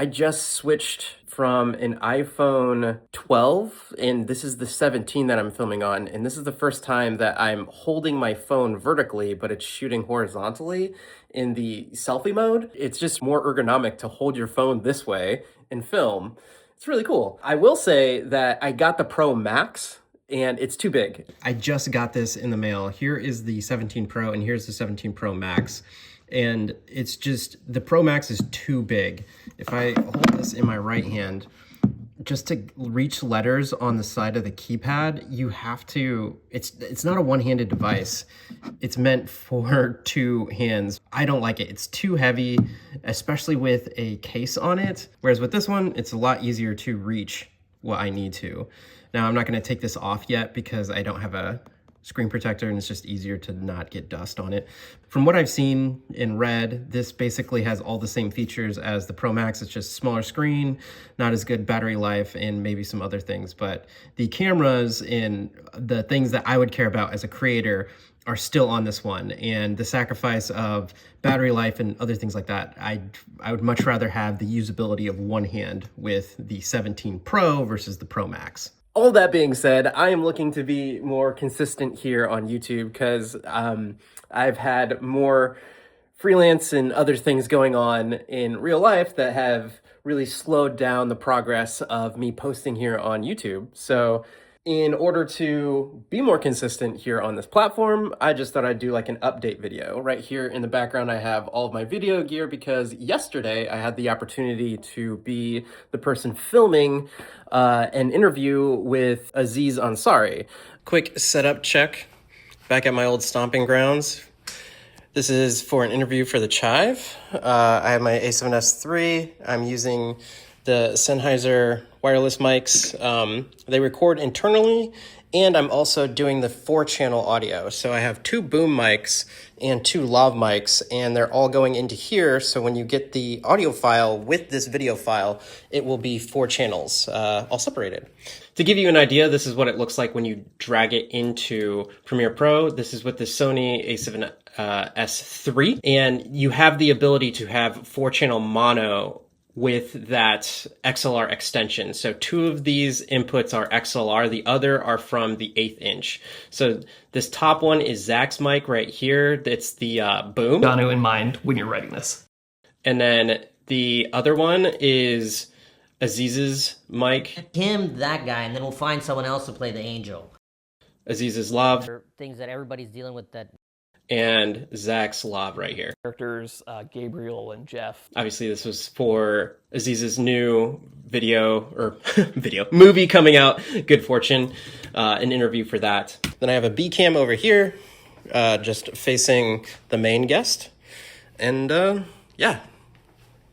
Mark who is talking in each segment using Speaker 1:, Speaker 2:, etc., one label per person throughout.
Speaker 1: I just switched from an iPhone 12, and this is the 17 that I'm filming on, and this is the first time that I'm holding my phone vertically, but it's shooting horizontally in the selfie mode. It's just more ergonomic to hold your phone this way and film. It's really cool. I will say that I got the Pro Max, and it's too big. I just got this in the mail. Here is the 17 Pro, and here's the 17 Pro Max. And it's just, the Pro Max is too big. If I hold this in my right hand, just to reach letters on the side of the keypad, you have to, it's not a one-handed device. It's meant for two hands. I don't like it. It's too heavy, especially with a case on it. Whereas with this one, it's a lot easier to reach what I need to. Now, I'm not gonna take this off yet because I don't have a screen protector and it's just easier to not get dust on it. From what I've seen and read, this basically has all the same features as the Pro Max. It's just smaller screen, not as good battery life, and maybe some other things. But the cameras and the things that I would care about as a creator are still on this one. And the sacrifice of battery life and other things like that, I would much rather have the usability of one hand with the 17 Pro versus the Pro Max. All that being said, I am looking to be more consistent here on YouTube because I've had more freelance and other things going on in real life that have really slowed down the progress of me posting here on YouTube. So in order to be more consistent here on this platform, I just thought I'd do like an update video. Right here in the background, I have all of my video gear because yesterday I had the opportunity to be the person filming an interview with Aziz Ansari. Quick setup check back at my old stomping grounds. This is for an interview for the Chive. I have my A7S III. I'm using the Sennheiser wireless mics. They record internally, and I'm also doing the 4-channel audio. So I have 2 boom mics and 2 lav mics, and they're all going into here. So when you get the audio file with this video file, it will be 4 channels, all separated. To give you an idea, this is what it looks like when you drag it into Premiere Pro. This is with the Sony A7S III, and you have the ability to have 4-channel mono with that XLR extension. So 2 of these inputs are XLR, the other are from the 1/8 inch. So this top one is Zach's mic right here. It's the boom.
Speaker 2: Ganu in mind when you're writing this.
Speaker 1: And then the other one is Aziz's mic.
Speaker 3: Him, that guy, and then we'll find someone else to play the angel.
Speaker 1: Aziz's lav.
Speaker 3: Things that everybody's dealing with that.
Speaker 1: And Zach's lav right here.
Speaker 2: Characters, Gabriel and Jeff.
Speaker 1: Obviously, this was for Aziz's new movie coming out, Good Fortune, an interview for that. Then I have a B cam over here, just facing the main guest. And yeah,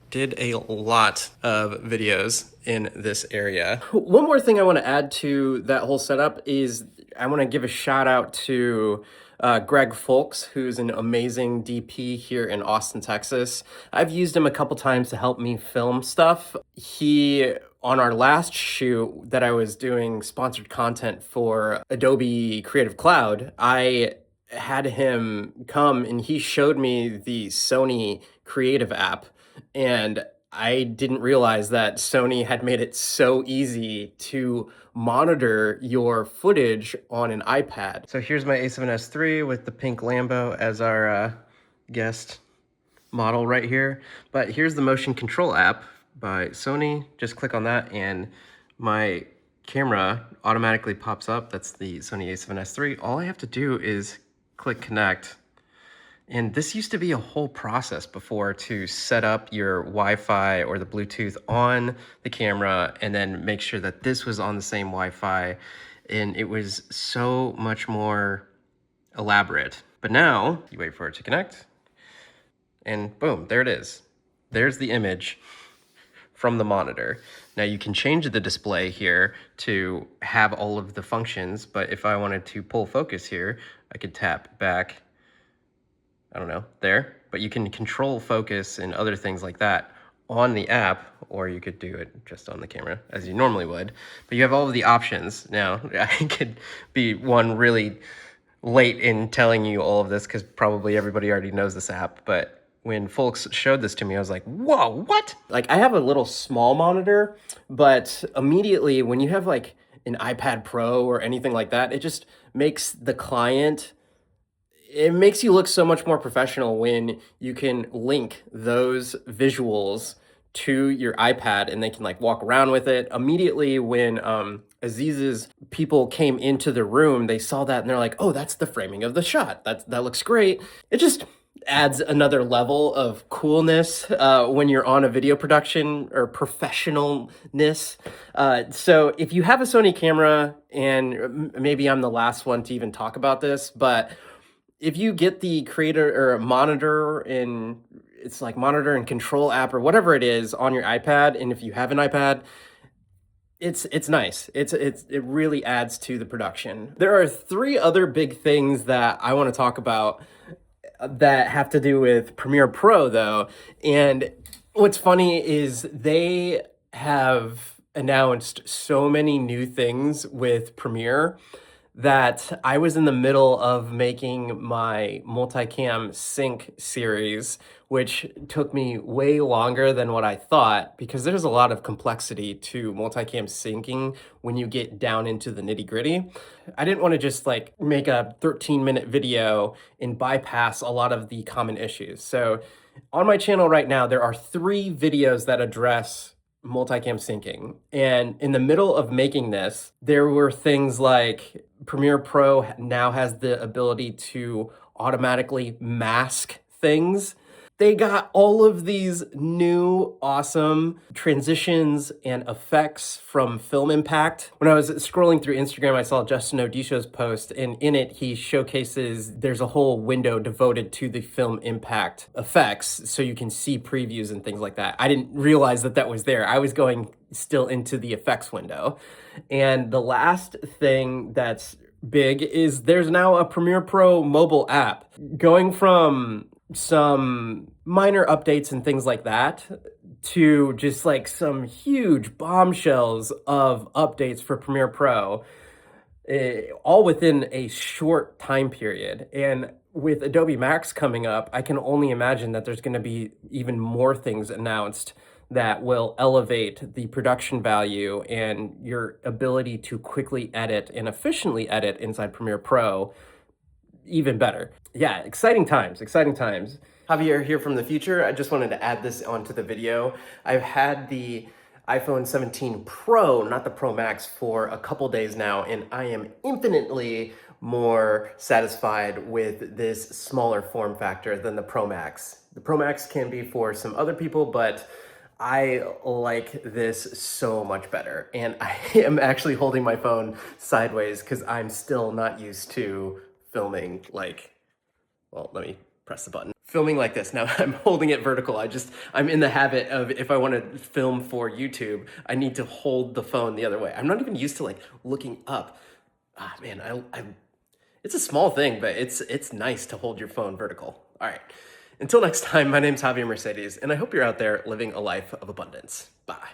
Speaker 1: did a lot of videos in this area. One more thing I want to add to that whole setup is I want to give a shout out to Greg Folks, who's an amazing DP here in Austin, Texas. I've used him a couple times to help me film stuff. On our last shoot that I was doing sponsored content for Adobe Creative Cloud, I had him come and he showed me the Sony Creative app, and I didn't realize that Sony had made it so easy to monitor your footage on an iPad. So here's my A7S III with the pink Lambo as our guest model right here. But here's the motion control app by Sony. Just click on that and my camera automatically pops up. That's the Sony A7S III. All I have to do is click connect. And this used to be a whole process before to set up your Wi-Fi or the Bluetooth on the camera and then make sure that this was on the same Wi-Fi. And it was so much more elaborate. But now you wait for it to connect and boom, there it is. There's the image from the monitor. Now you can change the display here to have all of the functions, but if I wanted to pull focus here, I could tap back, I don't know, there, but you can control focus and other things like that on the app, or you could do it just on the camera as you normally would, but you have all of the options. Now, I could be one really late in telling you all of this because probably everybody already knows this app, but when folks showed this to me, I was like, whoa, what? Like, I have a little small monitor, but immediately when you have like an iPad Pro or anything like that, it just makes the client, it makes you look so much more professional when you can link those visuals to your iPad and they can like walk around with it. Immediately when Aziz's people came into the room, they saw that and they're like, "Oh, that's the framing of the shot. That looks great." It just adds another level of coolness when you're on a video production or professionalness. So if you have a Sony camera, and maybe I'm the last one to even talk about this, but if you get the creator or monitor, and it's like monitor and control app or whatever it is on your iPad, and if you have an iPad, it's nice. It really adds to the production. There are three other big things that I want to talk about that have to do with Premiere Pro though. And what's funny is they have announced so many new things with Premiere that I was in the middle of making my multicam sync series, which took me way longer than what I thought, because there's a lot of complexity to multicam syncing when you get down into the nitty-gritty. I didn't want to just like make a 13-minute video and bypass a lot of the common issues. So on my channel right now, there are 3 videos that address multicam syncing. And in the middle of making this, there were things like Premiere Pro now has the ability to automatically mask things. They got all of these new awesome transitions and effects from Film Impact. When I was scrolling through Instagram, I saw Justin Odisho's post, and in it, he showcases there's a whole window devoted to the Film Impact effects, so you can see previews and things like that. I didn't realize that that was there. I was going still into the effects window. And the last thing that's big is there's now a Premiere Pro mobile app. Going from some minor updates and things like that to just like some huge bombshells of updates for Premiere Pro, all within a short time period. And with Adobe Max coming up, I can only imagine that there's going to be even more things announced that will elevate the production value and your ability to quickly edit and efficiently edit inside Premiere Pro even better. Yeah, exciting times, exciting times. Javier here from the future. I just wanted to add this onto the video. I've had the iPhone 17 Pro, not the Pro Max, for a couple days now, and I am infinitely more satisfied with this smaller form factor than the Pro Max. The Pro Max can be for some other people, but I like this so much better. And I am actually holding my phone sideways because I'm still not used to filming like, well, let me press the button. Filming like this. Now I'm holding it vertical. I'm in the habit of, if I want to film for YouTube, I need to hold the phone the other way. I'm not even used to like looking up. Ah, man, it's a small thing, but it's nice to hold your phone vertical. All right. Until next time, my name's Javier Mercedes, and I hope you're out there living a life of abundance. Bye.